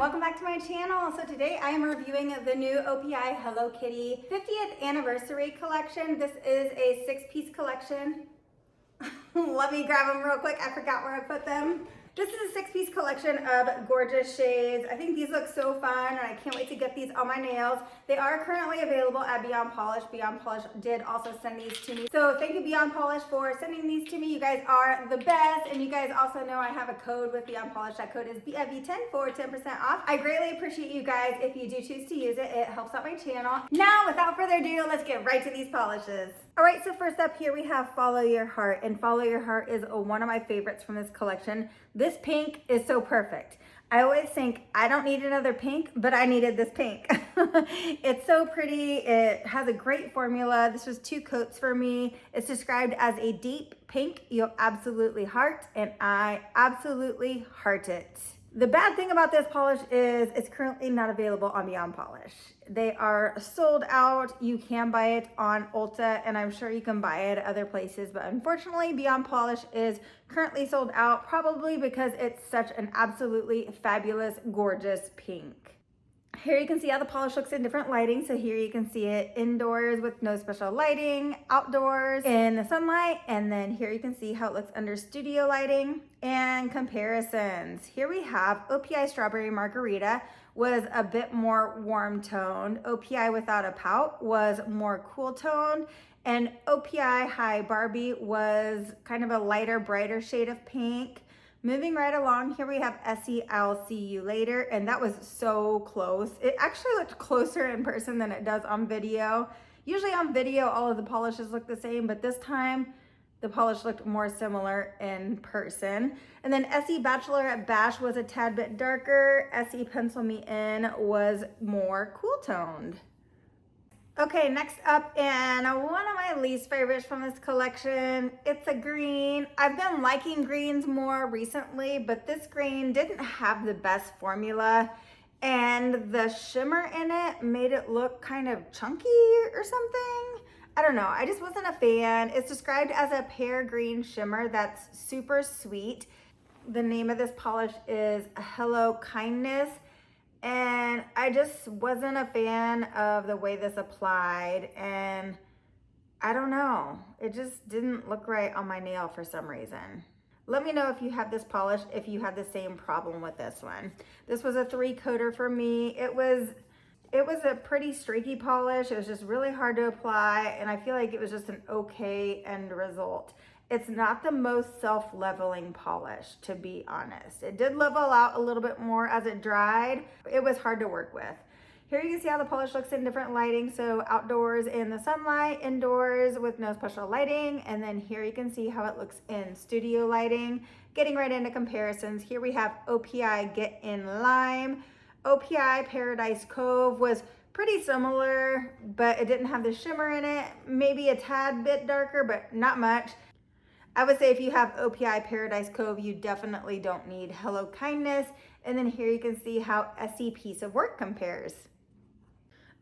welcome back to my channel. So today I am reviewing the new Opi Hello Kitty 50th anniversary collection. This is a 6-piece collection. Let me grab them real quick. I forgot where I put them. This is a 6-piece collection of gorgeous shades. I think these look so fun and I can't wait to get these on my nails. They are currently available at Beyond Polish. Beyond Polish did also send these to me. So thank you Beyond Polish for sending these to me. You guys are the best, and you guys also know I have a code with Beyond Polish. That code is BFV10 for 10% off. I greatly appreciate you guys if you do choose to use it. It helps out my channel. Now without further ado, let's get right to these polishes. All right, so first up here we have Follow Your Heart, and Follow Your Heart is one of my favorites from this collection. This pink is so perfect. I always think I don't need another pink, but I needed this pink. It's so pretty. It has a great formula. This was 2 coats for me. It's described as a deep pink you'll absolutely heart, and I absolutely heart it. The bad thing about this polish is it's currently not available on Beyond Polish. They are sold out. You can buy it on Ulta, and I'm sure you can buy it at other places, but unfortunately Beyond Polish is currently sold out, probably because it's such an absolutely fabulous, gorgeous pink. Here you can see how the polish looks in different lighting. So here you can see it indoors with no special lighting, outdoors in the sunlight, and then here you can see how it looks under studio lighting and comparisons. Here we have OPI Strawberry Margarita was a bit more warm toned. OPI Without a Pout was more cool toned, and OPI High Barbie was kind of a lighter, brighter shade of pink. Moving right along, here we have Essie, I'll See You Later, and that was so close. It actually looked closer in person than it does on video. Usually on video, all of the polishes look the same, but this time the polish looked more similar in person. And then Essie Bachelorette Bash was a tad bit darker. Essie Pencil Me In was more cool toned. Okay, next up, and one of my least favorites from this collection, it's a green. I've been liking greens more recently, but this green didn't have the best formula, and the shimmer in it made it look kind of chunky or something. I don't know, I just wasn't a fan. It's described as a pear green shimmer that's super sweet. The name of this polish is Hello Kindness. And I just wasn't a fan of the way this applied, and I don't know, it just didn't look right on my nail for some reason. Let me know if you have this polish, if you have the same problem with this one. This was a 3-coater for me. It was a pretty streaky polish. It was just really hard to apply, and I feel like it was just an okay end result. It's not the most self-leveling polish, to be honest. It did level out a little bit more as it dried. It was hard to work with. Here you can see how the polish looks in different lighting. So outdoors in the sunlight, indoors with no special lighting. And then here you can see how it looks in studio lighting. Getting right into comparisons. Here we have OPI Get In Lime. OPI Paradise Cove was pretty similar, but it didn't have the shimmer in it. Maybe a tad bit darker, but not much. I would say if you have OPI Paradise Cove, you definitely don't need Hello Kindness. And then here you can see how Essie Piece of Work compares.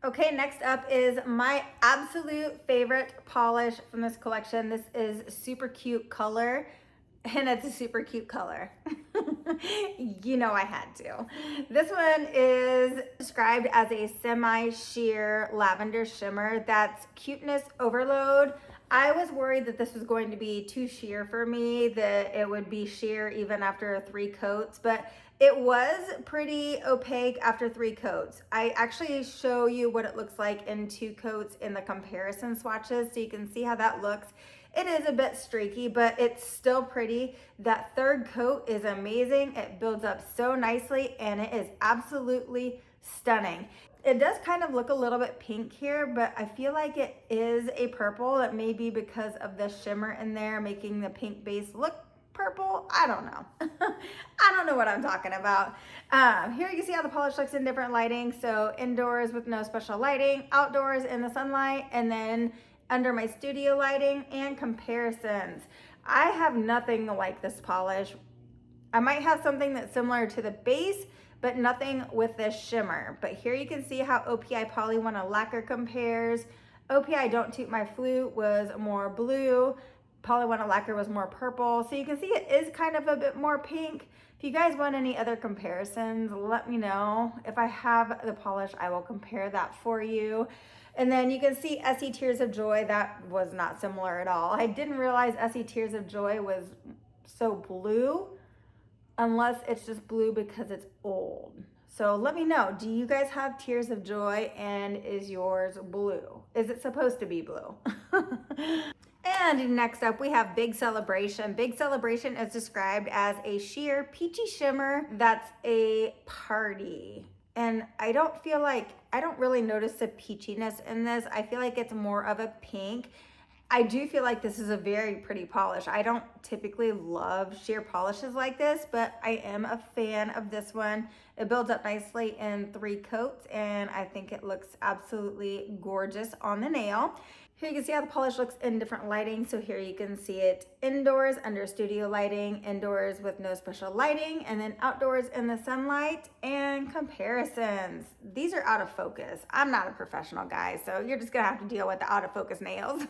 Okay, next up is my absolute favorite polish from this collection. This is Super Cute Color, and it's a super cute color. You know I had to. This one is described as a semi-sheer lavender shimmer that's cuteness overload. I was worried that this was going to be too sheer for me, that it would be sheer even after 3 coats, but it was pretty opaque after 3 coats. I actually show you what it looks like in 2 coats in the comparison swatches, so you can see how that looks. It is a bit streaky, but it's still pretty. That 3rd coat is amazing. It builds up so nicely, and it is absolutely stunning. It does kind of look a little bit pink here, but I feel like it is a purple. That may be because of the shimmer in there making the pink base look purple. I don't know. I don't know what I'm talking about. Here you can see how the polish looks in different lighting. So indoors with no special lighting, outdoors in the sunlight, and then under my studio lighting and comparisons. I have nothing like this polish. I might have something that's similar to the base, but nothing with this shimmer. But here you can see how OPI Poly 1 Lacquer compares. OPI Don't Toot My Flute was more blue. Polyvinyl lacquer was more purple. So you can see it is kind of a bit more pink. If you guys want any other comparisons, let me know. If I have the polish, I will compare that for you. And then you can see Essie Tears of Joy. That was not similar at all. I didn't realize Essie Tears of Joy was so blue, unless it's just blue because it's old. So let me know, do you guys have Tears of Joy, and is yours blue? Is it supposed to be blue? And next up we have Big Celebration. Big Celebration is described as a sheer peachy shimmer that's a party. And I don't really notice the peachiness in this. I feel like it's more of a pink. I do feel like this is a very pretty polish. I don't typically love sheer polishes like this, but I am a fan of this one. It builds up nicely in 3 coats, and I think it looks absolutely gorgeous on the nail. Here you can see how the polish looks in different lighting. So here you can see it indoors under studio lighting, indoors with no special lighting, and then outdoors in the sunlight, and comparisons. These are out of focus. I'm not a professional, guys, so you're just gonna have to deal with the out of focus nails.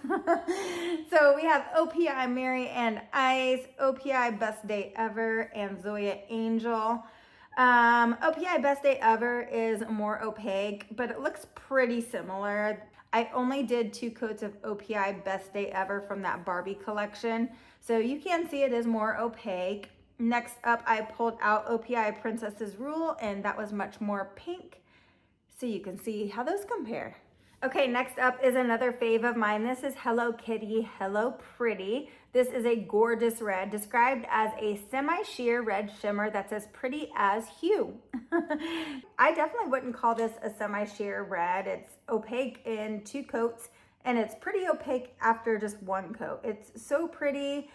So we have OPI Mary and Ice, OPI Best Day Ever, and Zoya Angel. OPI Best Day Ever is more opaque, but it looks pretty similar. I only did 2 coats of OPI Best Day Ever from that Barbie collection, so you can see it is more opaque. Next up, I pulled out OPI Princess's Rule, and that was much more pink, so you can see how those compare. Okay, next up is another fave of mine. This is Hello Kitty, Hello Pretty. This is a gorgeous red, described as a semi-sheer red shimmer that's as pretty as hue. I definitely wouldn't call this a semi-sheer red. It's opaque in 2 coats, and it's pretty opaque after just 1 coat. It's so pretty,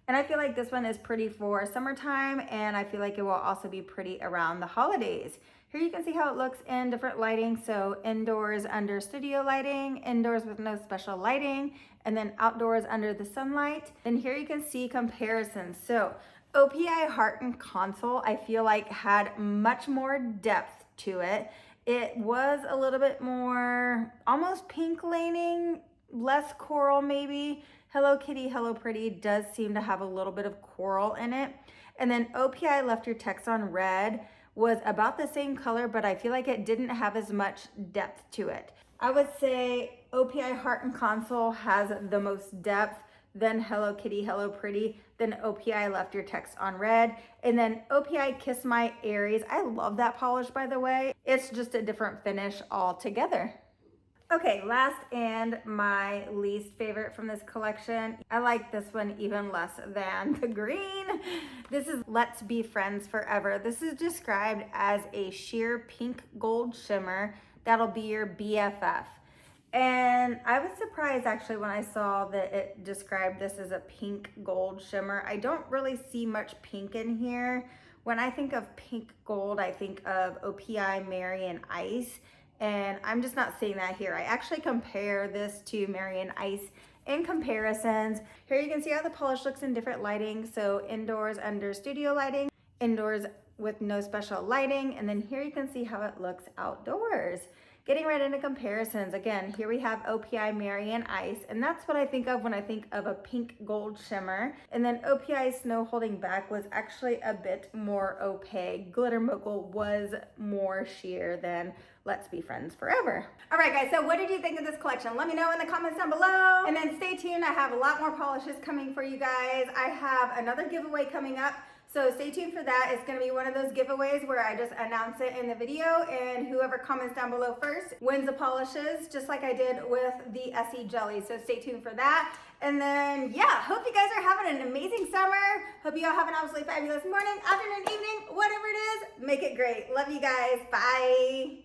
and I feel like this one is pretty for summertime, and I feel like it will also be pretty around the holidays. Here you can see how it looks in different lighting. So indoors under studio lighting, indoors with no special lighting, and then outdoors under the sunlight. And here you can see comparisons. So OPI Heart and Console, I feel like had much more depth to it. It was a little bit more almost pink laning, less coral maybe. Hello Kitty, Hello Pretty does seem to have a little bit of coral in it. And then OPI Left Your Text on Red was about the same color, but I feel like it didn't have as much depth to it. I would say OPI Heart and Console has the most depth, then Hello Kitty, Hello Pretty, then OPI Left Your Text on Red, and then OPI Kiss My Aries. I love that polish, by the way. It's just a different finish altogether. Okay, last and my least favorite from this collection. I like this one even less than the green. This is Let's Be Friends Forever. This is described as a sheer pink gold shimmer that'll be your BFF. And I was surprised actually when I saw that it described this as a pink gold shimmer. I don't really see much pink in here. When I think of pink gold, I think of OPI Mary and Ice. And I'm just not seeing that here. I actually compare this to Mary and Ice in comparisons. Here you can see how the polish looks in different lighting. So indoors under studio lighting, indoors with no special lighting, and then here you can see how it looks outdoors. Getting right into comparisons, again, here we have OPI Mary and Ice, and that's what I think of when I think of a pink gold shimmer. And then OPI Snow Holding Back was actually a bit more opaque. Glitter Mogul was more sheer than Let's Be Friends Forever. All right, guys, so what did you think of this collection? Let me know in the comments down below. And then stay tuned. I have a lot more polishes coming for you guys. I have another giveaway coming up, so stay tuned for that. It's gonna be one of those giveaways where I just announce it in the video, and whoever comments down below first wins the polishes, just like I did with the Essie Jelly. So stay tuned for that. And then, yeah, hope you guys are having an amazing summer. Hope you all have an absolutely fabulous morning, afternoon, evening, whatever it is, make it great. Love you guys. Bye.